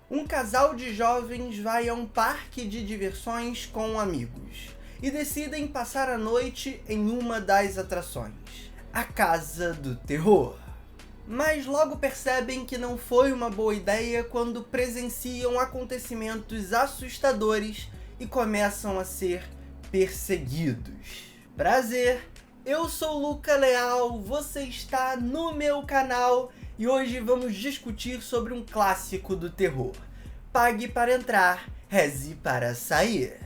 Um casal de jovens vai a um parque de diversões com amigos e decidem passar a noite em uma das atrações, a Casa do Terror. Mas logo percebem que não foi uma boa ideia quando presenciam acontecimentos assustadores e começam a ser perseguidos. Prazer, eu sou Luca Leal, você está no meu canal e hoje vamos discutir sobre um clássico do terror. Pague para entrar, reze para sair.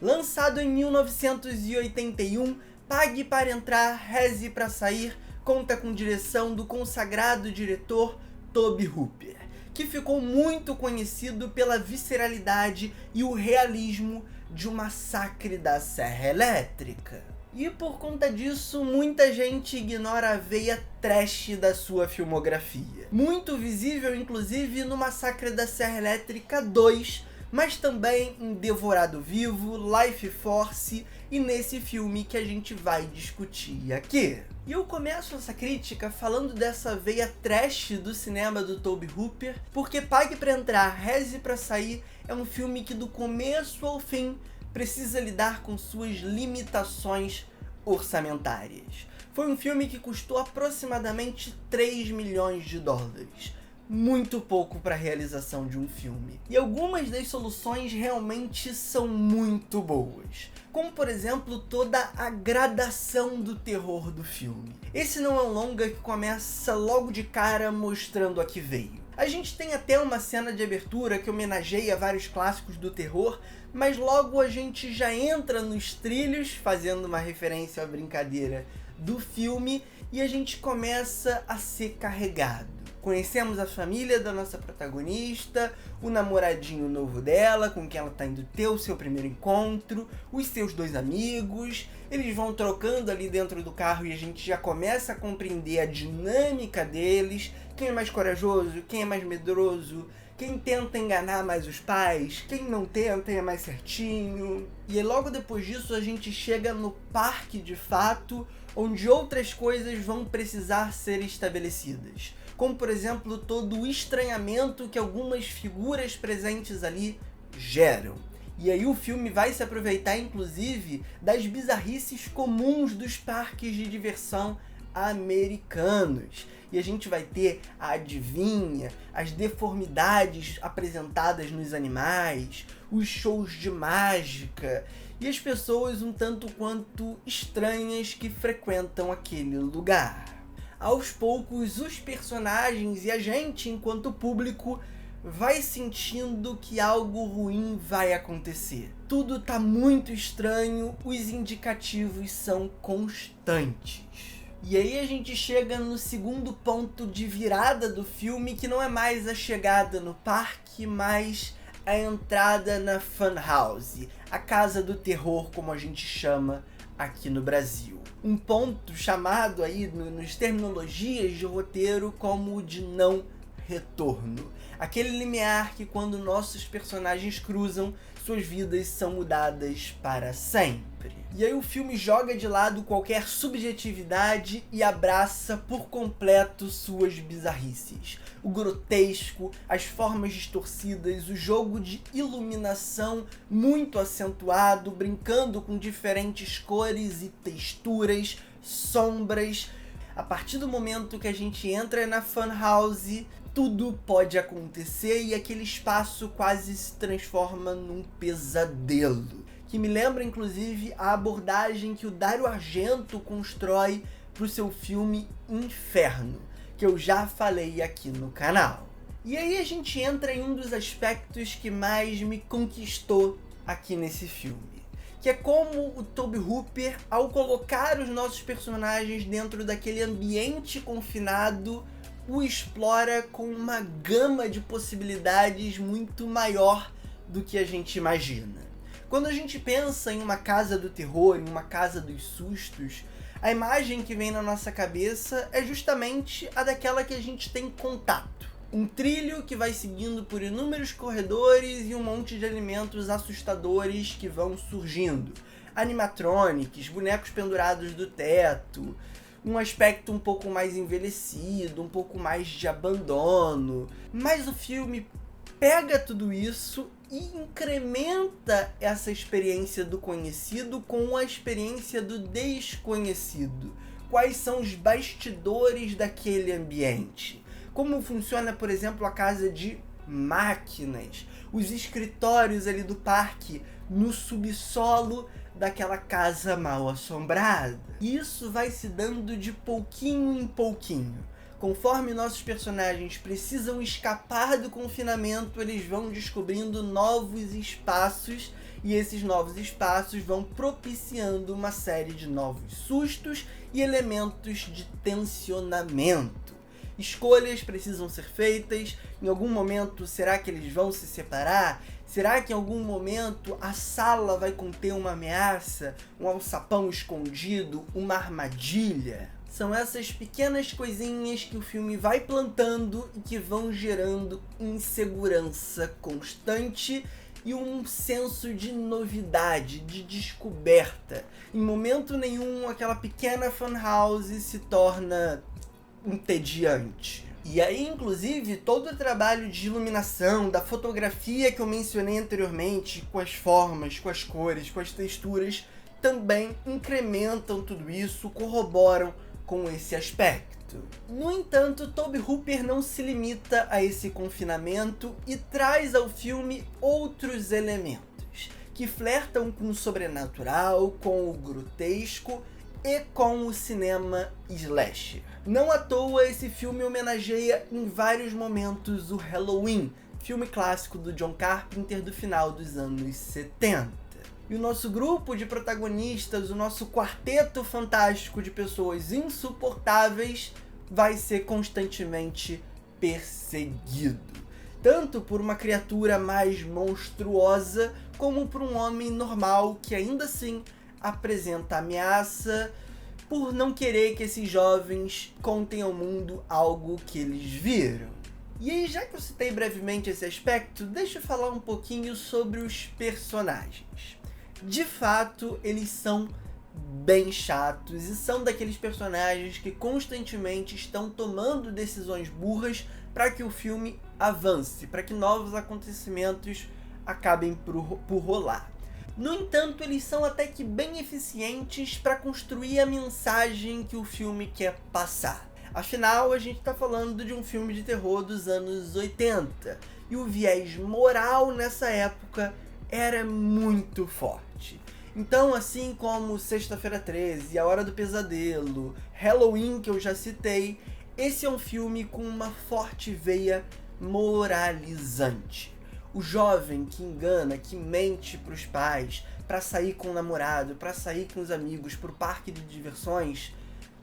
Lançado em 1981, Pague para entrar, reze para sair conta com direção do consagrado diretor Tobe Hooper, que ficou muito conhecido pela visceralidade e o realismo de um massacre da Serra Elétrica. E por conta disso, muita gente ignora a veia trash da sua filmografia. Muito visível, inclusive, no Massacre da Serra Elétrica 2, mas também em Devorado Vivo, Life Force e nesse filme que a gente vai discutir aqui. E eu começo essa crítica falando dessa veia trash do cinema do Tobe Hooper, porque Pague para entrar, reze para sair é um filme que do começo ao fim precisa lidar com suas limitações orçamentárias. Foi um filme que custou aproximadamente 3 milhões de dólares. Muito pouco para a realização de um filme. E algumas das soluções realmente são muito boas. Como, por exemplo, toda a gradação do terror do filme. Esse não é um longa que começa logo de cara mostrando a que veio. A gente tem até uma cena de abertura que homenageia vários clássicos do terror, mas logo a gente já entra nos trilhos, fazendo uma referência à brincadeira do filme, e a gente começa a ser carregado. Conhecemos a família da nossa protagonista, o namoradinho novo dela, com quem ela tá indo ter o seu primeiro encontro, os seus dois amigos, eles vão trocando ali dentro do carro e a gente já começa a compreender a dinâmica deles, quem é mais corajoso, quem é mais medroso, quem tenta enganar mais os pais, quem não tenta é mais certinho. E aí, logo depois disso a gente chega no parque de fato, onde outras coisas vão precisar ser estabelecidas. Como, por exemplo, todo o estranhamento que algumas figuras presentes ali geram. E aí o filme vai se aproveitar, inclusive, das bizarrices comuns dos parques de diversão americanos. E a gente vai ter a adivinha, as deformidades apresentadas nos animais, os shows de mágica e as pessoas um tanto quanto estranhas que frequentam aquele lugar. Aos poucos, os personagens e a gente, enquanto público, vai sentindo que algo ruim vai acontecer. Tudo tá muito estranho, os indicativos são constantes. E aí a gente chega no segundo ponto de virada do filme, que não é mais a chegada no parque, mas a entrada na Funhouse, a Casa do Terror, como a gente chama aqui no Brasil. Um ponto chamado aí nos terminologias de roteiro como o de não retorno. Aquele limiar que quando nossos personagens cruzam, suas vidas são mudadas para sempre. E aí o filme joga de lado qualquer subjetividade e abraça por completo suas bizarrices. O grotesco, as formas distorcidas, o jogo de iluminação muito acentuado, brincando com diferentes cores e texturas, sombras. A partir do momento que a gente entra na Funhouse, tudo pode acontecer e aquele espaço quase se transforma num pesadelo. Que me lembra, inclusive, a abordagem que o Dario Argento constrói para o seu filme Inferno, que eu já falei aqui no canal. E aí a gente entra em um dos aspectos que mais me conquistou aqui nesse filme, que é como o Tobe Hooper, ao colocar os nossos personagens dentro daquele ambiente confinado, o explora com uma gama de possibilidades muito maior do que a gente imagina. Quando a gente pensa em uma casa do terror, em uma casa dos sustos, a imagem que vem na nossa cabeça é justamente a daquela que a gente tem contato. Um trilho que vai seguindo por inúmeros corredores e um monte de elementos assustadores que vão surgindo. Animatronics, bonecos pendurados do teto, um aspecto um pouco mais envelhecido, um pouco mais de abandono. Mas o filme pega tudo isso e incrementa essa experiência do conhecido com a experiência do desconhecido. Quais são os bastidores daquele ambiente? Como funciona, por exemplo, a casa de máquinas, os escritórios ali do parque, no subsolo daquela casa mal assombrada. Isso vai se dando de pouquinho em pouquinho. Conforme nossos personagens precisam escapar do confinamento, eles vão descobrindo novos espaços, e esses novos espaços vão propiciando uma série de novos sustos e elementos de tensionamento. Escolhas precisam ser feitas. Em algum momento, será que eles vão se separar? Será que em algum momento a sala vai conter uma ameaça, um alçapão escondido, uma armadilha? São essas pequenas coisinhas que o filme vai plantando e que vão gerando insegurança constante e um senso de novidade, de descoberta. Em momento nenhum, aquela pequena funhouse se torna entediante. E aí, inclusive, todo o trabalho de iluminação, da fotografia que eu mencionei anteriormente, com as formas, com as cores, com as texturas, também incrementam tudo isso, corroboram com esse aspecto. No entanto, Tobe Hooper não se limita a esse confinamento e traz ao filme outros elementos que flertam com o sobrenatural, com o grotesco e com o cinema slasher. Não à toa, esse filme homenageia em vários momentos o Halloween, filme clássico do John Carpenter do final dos anos 70. E o nosso grupo de protagonistas, o nosso quarteto fantástico de pessoas insuportáveis, vai ser constantemente perseguido. Tanto por uma criatura mais monstruosa, como por um homem normal que ainda assim apresenta ameaça por não querer que esses jovens contem ao mundo algo que eles viram. E aí, já que eu citei brevemente esse aspecto, deixa eu falar um pouquinho sobre os personagens. De fato, eles são bem chatos e são daqueles personagens que constantemente estão tomando decisões burras para que o filme avance, para que novos acontecimentos acabem por rolar. No entanto, eles são até que bem eficientes para construir a mensagem que o filme quer passar. Afinal, a gente está falando de um filme de terror dos anos 80, e o viés moral nessa época era muito forte. Então, assim como Sexta-feira 13, A Hora do Pesadelo, Halloween, que eu já citei, esse é um filme com uma forte veia moralizante. O jovem que engana, que mente para os pais, para sair com o namorado, para sair com os amigos, para o parque de diversões,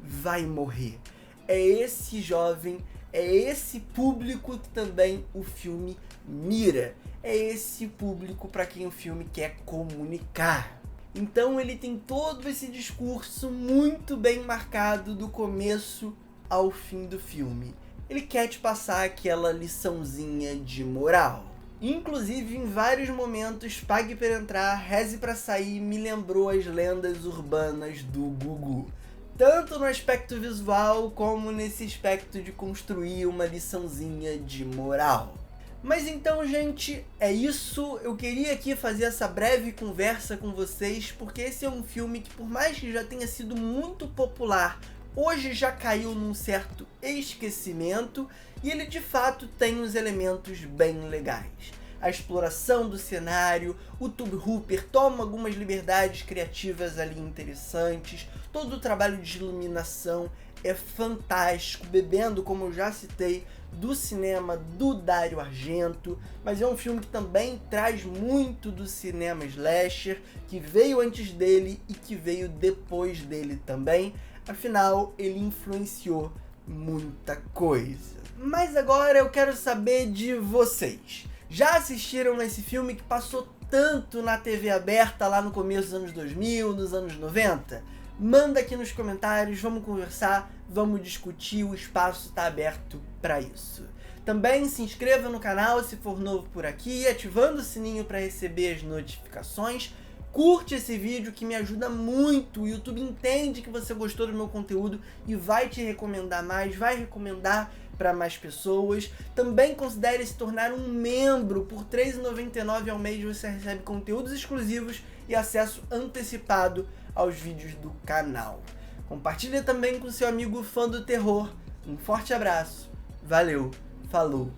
vai morrer. É esse jovem, é esse público que também o filme mira. É esse público para quem o filme quer comunicar. Então ele tem todo esse discurso muito bem marcado do começo ao fim do filme. Ele quer te passar aquela liçãozinha de moral. Inclusive, em vários momentos, Pague para Entrar, Reze para Sair me lembrou as lendas urbanas do Gugu. Tanto no aspecto visual, como nesse aspecto de construir uma liçãozinha de moral. Mas então, gente, é isso. Eu queria aqui fazer essa breve conversa com vocês, porque esse é um filme que, por mais que já tenha sido muito popular, hoje já caiu num certo esquecimento, e ele de fato tem uns elementos bem legais. A exploração do cenário, o Tobe Hooper toma algumas liberdades criativas ali interessantes, todo o trabalho de iluminação é fantástico, bebendo, como eu já citei, do cinema do Dario Argento, mas é um filme que também traz muito do cinema slasher, que veio antes dele e que veio depois dele também. Afinal, ele influenciou muita coisa. Mas agora eu quero saber de vocês. Já assistiram esse filme que passou tanto na TV aberta lá no começo dos anos 2000, nos anos 90? Manda aqui nos comentários, vamos conversar, vamos discutir, o espaço está aberto para isso. Também se inscreva no canal se for novo por aqui, ativando o sininho para receber as notificações. Curte esse vídeo que me ajuda muito, o YouTube entende que você gostou do meu conteúdo e vai te recomendar mais, vai recomendar para mais pessoas. Também considere se tornar um membro. Por R$ 3,99 ao mês você recebe conteúdos exclusivos e acesso antecipado aos vídeos do canal. Compartilhe também com seu amigo fã do terror. Um forte abraço, valeu, falou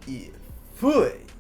e fui!